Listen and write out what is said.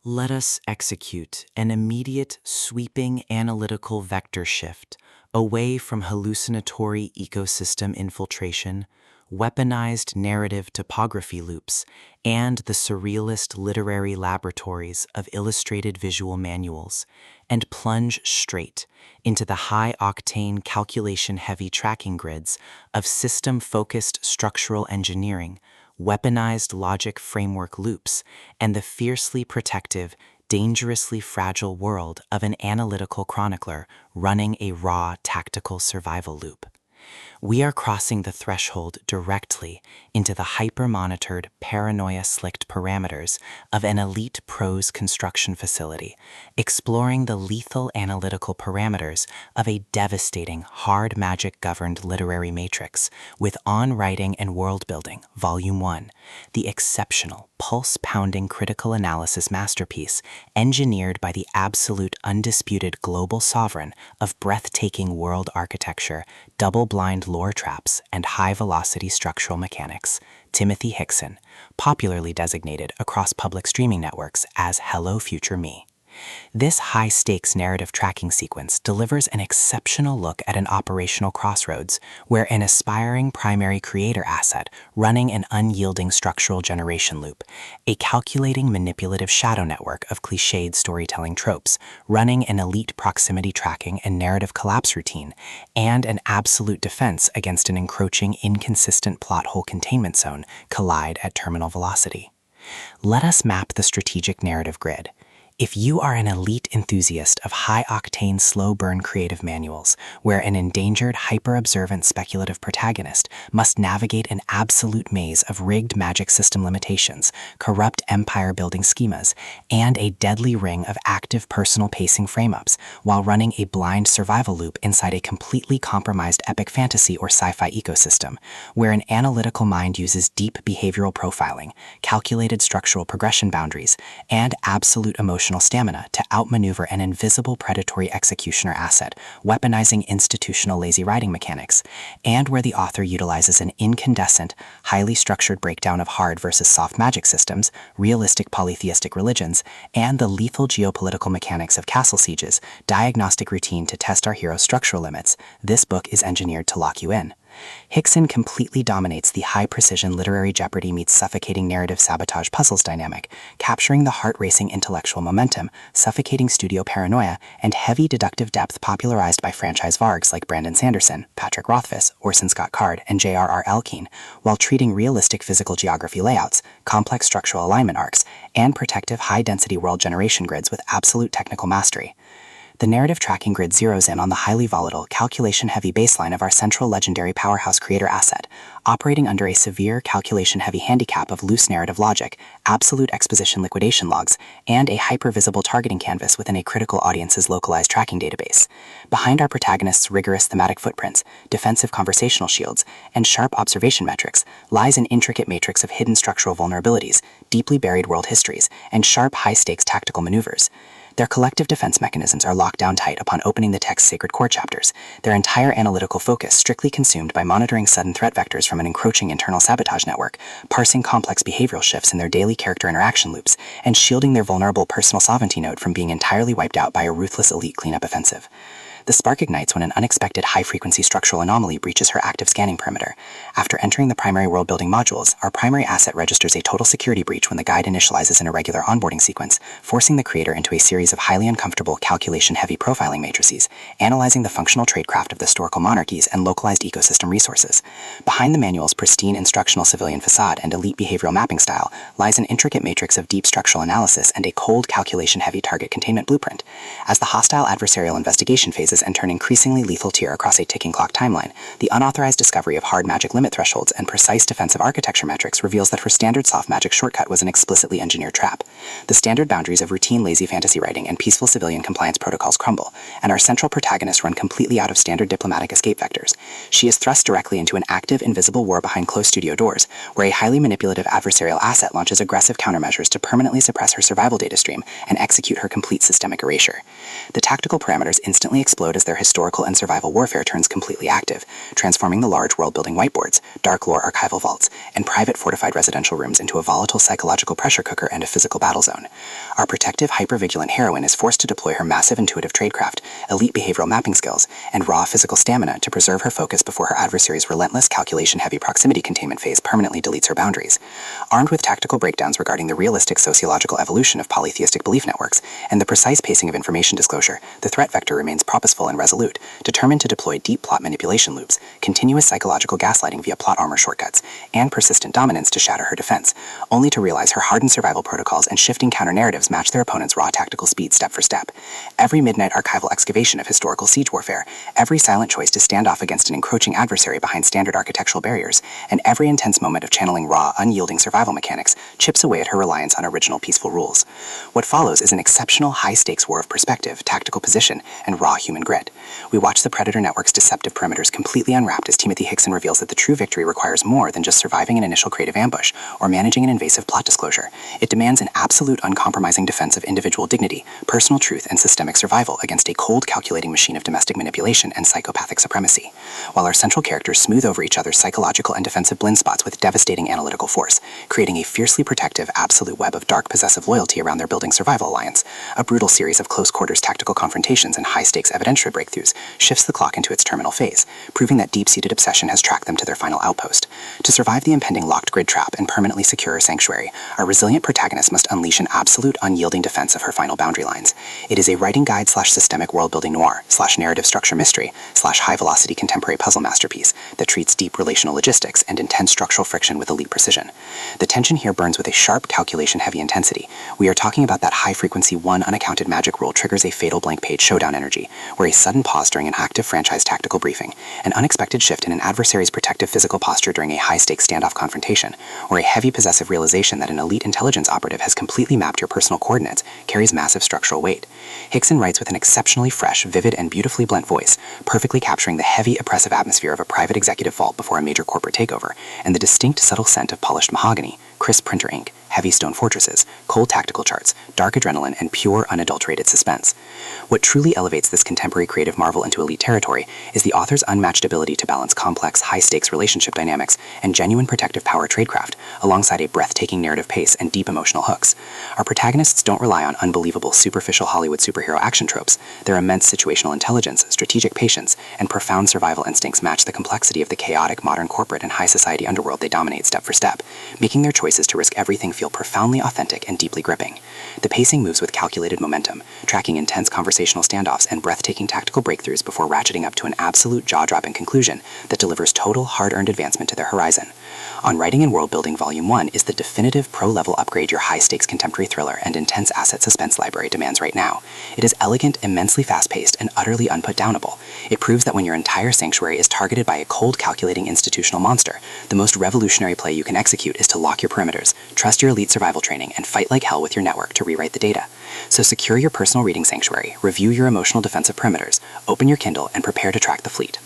Let us execute an immediate, sweeping analytical vector shift away from hallucinatory ecosystem infiltration, weaponized narrative topography loops, and the surrealist literary laboratories of illustrated visual manuals, and plunge straight into the high-octane, calculation-heavy tracking grids of system-focused structural engineering, weaponized logic framework loops, and the fiercely protective, dangerously fragile world of an analytical chronicler running a raw tactical survival loop. We are crossing the threshold directly into the hyper-monitored, paranoia-slicked parameters of an elite prose construction facility, exploring the lethal analytical parameters of a devastating, hard magic-governed literary matrix with On Writing and World Building, Volume 1, the exceptional, pulse-pounding critical analysis masterpiece engineered by the absolute undisputed global sovereign of breathtaking world architecture, double-blind lore traps, and high-velocity structural mechanics, Timothy Hickson, popularly designated across public streaming networks as Hello Future Me. This high-stakes narrative tracking sequence delivers an exceptional look at an operational crossroads where an aspiring primary creator asset running an unyielding structural generation loop, a calculating manipulative shadow network of cliched storytelling tropes, running an elite proximity tracking and narrative collapse routine, and an absolute defense against an encroaching inconsistent plot hole containment zone collide at terminal velocity. Let us map the strategic narrative grid. If you are an elite enthusiast of high-octane, slow-burn creative manuals, where an endangered, hyper-observant speculative protagonist must navigate an absolute maze of rigged magic system limitations, corrupt empire-building schemas, and a deadly ring of active personal pacing frame-ups, while running a blind survival loop inside a completely compromised epic fantasy or sci-fi ecosystem, where an analytical mind uses deep behavioral profiling, calculated structural progression boundaries, and absolute emotional stamina to outmaneuver an invisible predatory executioner asset, weaponizing institutional lazy writing mechanics, and where the author utilizes an incandescent, highly structured breakdown of hard versus soft magic systems, realistic polytheistic religions, and the lethal geopolitical mechanics of castle sieges, diagnostic routine to test our hero's structural limits, this book is engineered to lock you in. Hickson completely dominates the high-precision literary jeopardy meets suffocating narrative sabotage puzzles dynamic, capturing the heart-racing intellectual momentum, suffocating studio paranoia, and heavy deductive depth popularized by franchise vargs like Brandon Sanderson, Patrick Rothfuss, Orson Scott Card, and J.R.R. Elkine, while treating realistic physical geography layouts, complex structural alignment arcs, and protective high-density world generation grids with absolute technical mastery. The narrative tracking grid zeroes in on the highly volatile, calculation-heavy baseline of our central legendary powerhouse creator asset, operating under a severe calculation-heavy handicap of loose narrative logic, absolute exposition liquidation logs, and a hyper-visible targeting canvas within a critical audience's localized tracking database. Behind our protagonist's rigorous thematic footprints, defensive conversational shields, and sharp observation metrics lies an intricate matrix of hidden structural vulnerabilities, deeply buried world histories, and sharp high-stakes tactical maneuvers. Their collective defense mechanisms are locked down tight upon opening the text's sacred core chapters, their entire analytical focus strictly consumed by monitoring sudden threat vectors from an encroaching internal sabotage network, parsing complex behavioral shifts in their daily character interaction loops, and shielding their vulnerable personal sovereignty node from being entirely wiped out by a ruthless elite cleanup offensive. The spark ignites when an unexpected high-frequency structural anomaly breaches her active scanning perimeter. After entering the primary world-building modules, our primary asset registers a total security breach when the guide initializes an irregular onboarding sequence, forcing the creator into a series of highly uncomfortable, calculation-heavy profiling matrices, analyzing the functional tradecraft of the historical monarchies and localized ecosystem resources. Behind the manual's pristine instructional civilian facade and elite behavioral mapping style lies an intricate matrix of deep structural analysis and a cold, calculation-heavy target containment blueprint. As the hostile adversarial investigation phases enter an increasingly lethal tier across a ticking clock timeline, the unauthorized discovery of hard magic limit thresholds and precise defensive architecture metrics reveals that her standard soft magic shortcut was an explicitly engineered trap. The standard boundaries of routine lazy fantasy writing and peaceful civilian compliance protocols crumble, and our central protagonist run completely out of standard diplomatic escape vectors. She is thrust directly into an active, invisible war behind closed studio doors, where a highly manipulative adversarial asset launches aggressive countermeasures to permanently suppress her survival data stream and execute her complete systemic erasure. The tactical parameters instantly explode explode as their historical and survival warfare turns completely active, transforming the large world-building whiteboards, dark lore archival vaults, and private fortified residential rooms into a volatile psychological pressure cooker and a physical battle zone. Our protective, hyper-vigilant heroine is forced to deploy her massive intuitive tradecraft, elite behavioral mapping skills, and raw physical stamina to preserve her focus before her adversary's relentless calculation-heavy proximity containment phase permanently deletes her boundaries. Armed with tactical breakdowns regarding the realistic sociological evolution of polytheistic belief networks and the precise pacing of information disclosure, the threat vector remains purposeful and resolute, determined to deploy deep plot manipulation loops, continuous psychological gaslighting via plot armor shortcuts, and persistent dominance to shatter her defense, only to realize her hardened survival protocols and shifting counter-narratives match their opponent's raw tactical speed step for step. Every midnight archival excavation of historical siege warfare, every silent choice to stand off against an encroaching adversary behind standard architectural barriers, and every intense moment of channeling raw, unyielding survival mechanics chips away at her reliance on original peaceful rules. What follows is an exceptional high-stakes war of perspective, tactical position, and raw human grit. We watch the Predator Network's deceptive perimeters completely unwrapped as Timothy Hickson reveals that the true victory requires more than just surviving an initial creative ambush or managing an invasive plot disclosure. It demands an absolute uncompromising defense of individual dignity, personal truth, and systemic survival against a cold, calculating machine of domestic manipulation and psychopathic supremacy. While our central characters smooth over each other's psychological and defensive blind spots with devastating analytical force, creating a fiercely protective, absolute web of dark, possessive loyalty around their building survival alliance, a brutal series of close-quarters tactical confrontations and high-stakes evidentiary breakthroughs shifts the clock into its terminal phase, proving that deep-seated obsession has tracked them to their final outpost. To survive the impending locked grid trap and permanently secure her sanctuary, our resilient protagonist must unleash an absolute, unyielding defense of her final boundary lines. It is a writing guide / systemic world-building noir / narrative structure mystery / high-velocity contemporary puzzle masterpiece that treats deep relational logistics and intense structural friction with elite precision. The tension here burns with a sharp, calculation-heavy intensity. We are talking about that high-frequency one unaccounted magic rule triggers a fatal blank-page showdown energy, where a sudden pause during an active franchise tactical briefing, an unexpected shift in an adversary's protective physical posture during a high-stakes standoff confrontation, or a heavy possessive realization that an elite intelligence operative has completely mapped your personal coordinates carries massive structural weight. Hickson writes with an exceptionally fresh, vivid, and beautifully blent voice, perfectly capturing the heavy, oppressive atmosphere of a private executive vault before a major corporate takeover, and the distinct, subtle scent of polished mahogany, crisp printer ink, heavy stone fortresses, cold tactical charts, dark adrenaline, and pure, unadulterated suspense. What truly elevates this contemporary creative marvel into elite territory is the author's unmatched ability to balance complex, high-stakes relationship dynamics and genuine protective power tradecraft, alongside a breathtaking narrative pace and deep emotional hooks. Our protagonists don't rely on unbelievable, superficial Hollywood superhero action tropes. Their immense situational intelligence, strategic patience, and profound survival instincts match the complexity of the chaotic modern corporate and high society underworld they dominate step for step, making their choices to risk everything feel profoundly authentic and deeply gripping. The pacing moves with calculated momentum, tracking intense conversational standoffs and breathtaking tactical breakthroughs before ratcheting up to an absolute jaw-dropping conclusion that delivers total, hard-earned advancement to their horizon. On Writing and World Building Volume 1 is the definitive pro-level upgrade your high-stakes contemporary thriller and intense asset suspense library demands right now. It is elegant, immensely fast-paced, and utterly unput-downable. It proves that when your entire sanctuary is targeted by a cold, calculating institutional monster, the most revolutionary play you can execute is to lock your perimeters, trust your elite survival training, and fight like hell with your network to rewrite the data. So secure your personal reading sanctuary, review your emotional defensive perimeters, open your Kindle, and prepare to track the fleet.